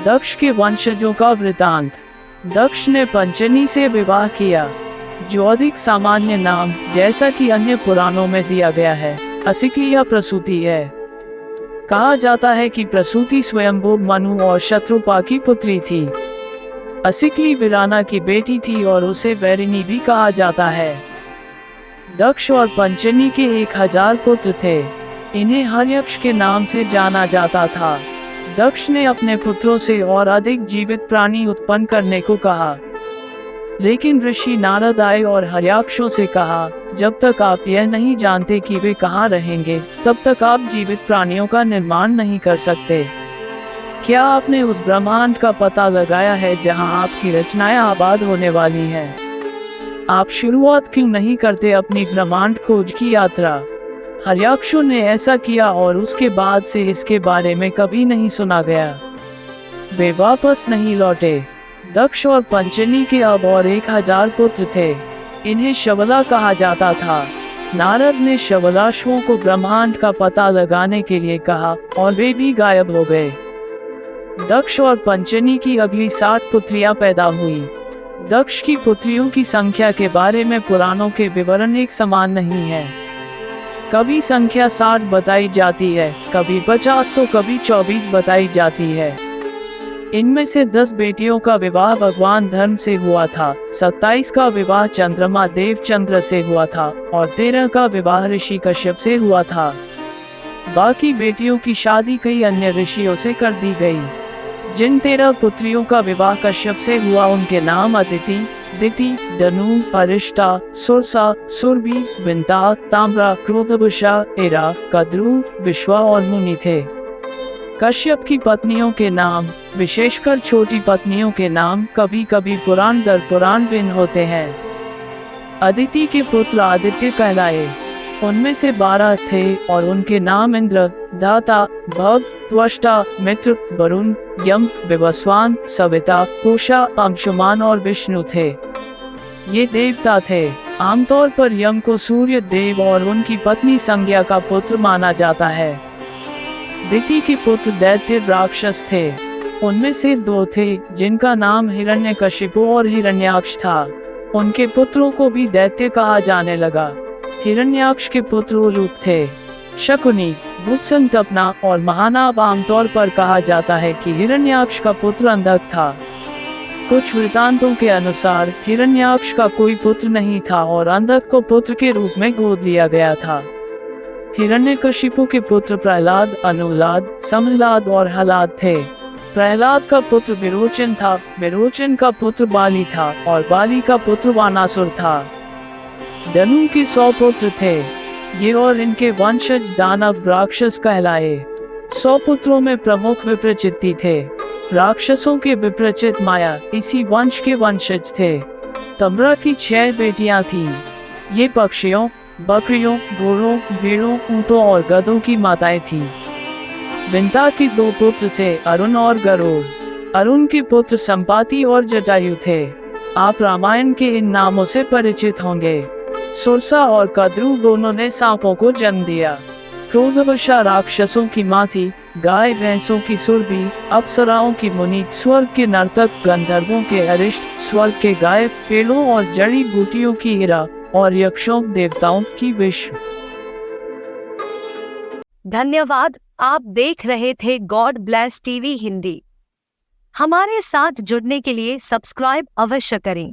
दक्ष के वंशजों का वृतांत। दक्ष ने पंचनी से विवाह किया, जो अधिक सामान्य नाम जैसा कि अन्य पुराणों में दिया गया है असिकली या प्रसूति है। कहा जाता है कि प्रसूति स्वयंभू मनु और शत्रुपा की पुत्री थी। असिकली वीराना की बेटी थी और उसे वैरिणी भी कहा जाता है। दक्ष और पंचनी के 1000 पुत्र थे। इन्हें हर्यक्ष के नाम से जाना जाता था। दक्ष ने अपने पुत्रों से और अधिक जीवित प्राणी उत्पन्न करने को कहा, लेकिन ऋषि नारद आए और हर्याक्षों से कहा, जब तक आप यह नहीं जानते कि वे कहाँ रहेंगे, तब तक आप जीवित प्राणियों का निर्माण नहीं कर सकते। क्या आपने उस ब्रह्मांड का पता लगाया है जहाँ आपकी रचनाएं आबाद होने वाली हैं? आप शुरुआत क्यों नहीं करते अपनी ब्रह्मांड खोज की यात्रा? हर्याक्षों ने ऐसा किया और उसके बाद से इसके बारे में कभी नहीं सुना गया। वे वापस नहीं लौटे। दक्ष और पंचनी के अब और 1000 पुत्र थे। इन्हें शवला कहा जाता था। नारद ने शवलाशुओं को ब्रह्मांड का पता लगाने के लिए कहा और वे भी गायब हो गए। दक्ष और पंचनी की अगली 60 पुत्रियां पैदा हुई। दक्ष की पुत्रियों की संख्या के बारे में पुराणों के विवरण एक समान नहीं है। कभी संख्या 60 बताई जाती है, कभी 50 तो कभी 24 बताई जाती है। इनमें से 10 बेटियों का विवाह भगवान धर्म से हुआ था, 27 का विवाह चंद्रमा देव चंद्र से हुआ था और 13 का विवाह ऋषि कश्यप से हुआ था। बाकी बेटियों की शादी कई अन्य ऋषियों से कर दी गई। जिन 13 पुत्रियों का विवाह कश्यप से हुआ उनके नाम अदिति, दिति, दनु, अरिष्टा, सुरसा, सुरभि, विंता, ताम्रा, क्रोधभुषा, एरा, कद्रु, विश्वा और मुनि थे। कश्यप की पत्नियों के नाम, विशेषकर छोटी पत्नियों के नाम, कभी कभी पुराण दर पुराण भिन्न होते हैं। अदिति के पुत्र आदित्य कहलाए। उनमें से 12 थे और उनके नाम इंद्र, धाता, भग, त्वष्टा, मित्र, वरुण, यम, विवस्वान, सविता, पूषा, अंशुमान और विष्णु थे। ये देवता थे। आमतौर पर यम को सूर्य देव और उनकी पत्नी संज्ञा का पुत्र माना जाता है। दिति के पुत्र दैत्य राक्षस थे। उनमें से 2 थे जिनका नाम हिरण्यकशिपु और हिरण्याक्ष था। उनके पुत्रों को भी दैत्य कहा जाने लगा। हिरण्याक्ष के पुत्र उलूप थे। शकुनी, भूत्संतपना और महानाभ। आमतौर पर कहा जाता है कि हिरण्याक्ष का पुत्र अंधक था। कुछ वृतांतों के अनुसार हिरण्याक्ष का कोई पुत्र नहीं था और अंधक को पुत्र के रूप में गोद लिया गया था। हिरण्यकशिपु के पुत्र प्रहलाद, अनुलाद, समहलाद और हलाद थे। प्रहलाद का पुत्र विरोचन था। विरोचन का पुत्र बाली था और बाली का पुत्र वानासुर था। दनु के 100 पुत्र थे। ये और इनके वंशज दानव राक्षस कहलाए। 100 पुत्रों में प्रमुख विप्रचित्ति थे। राक्षसों के विप्रचित माया इसी वंश के वंशज थे। तम्रा की 6 बेटियां थीं। ये पक्षियों, बकरियों, घोड़ों, भेड़ों, ऊंटों और गधों की माताएं थीं। विंता के 2 पुत्र थे, अरुण और गरुड़। अरुण के पुत्र संपाति और जटायु थे। आप रामायण के इन नामों से परिचित होंगे। सुरसा और कद्रु दोनों ने सांपों को जन्म दिया। क्रोधवशा राक्षसों की माँ थी। गाय भैंसों की सुरभि, अप्सराओं की मुनि, स्वर्ग के नर्तक, गंधर्वों के अरिष्ट, स्वर्ग के गायक, पेड़ों और जड़ी बूटियों की हीरा और यक्षों देवताओं की विश्व। धन्यवाद। आप देख रहे थे गॉड ब्लेस टीवी हिंदी। हमारे साथ जुड़ने के लिए सब्सक्राइब अवश्य करें।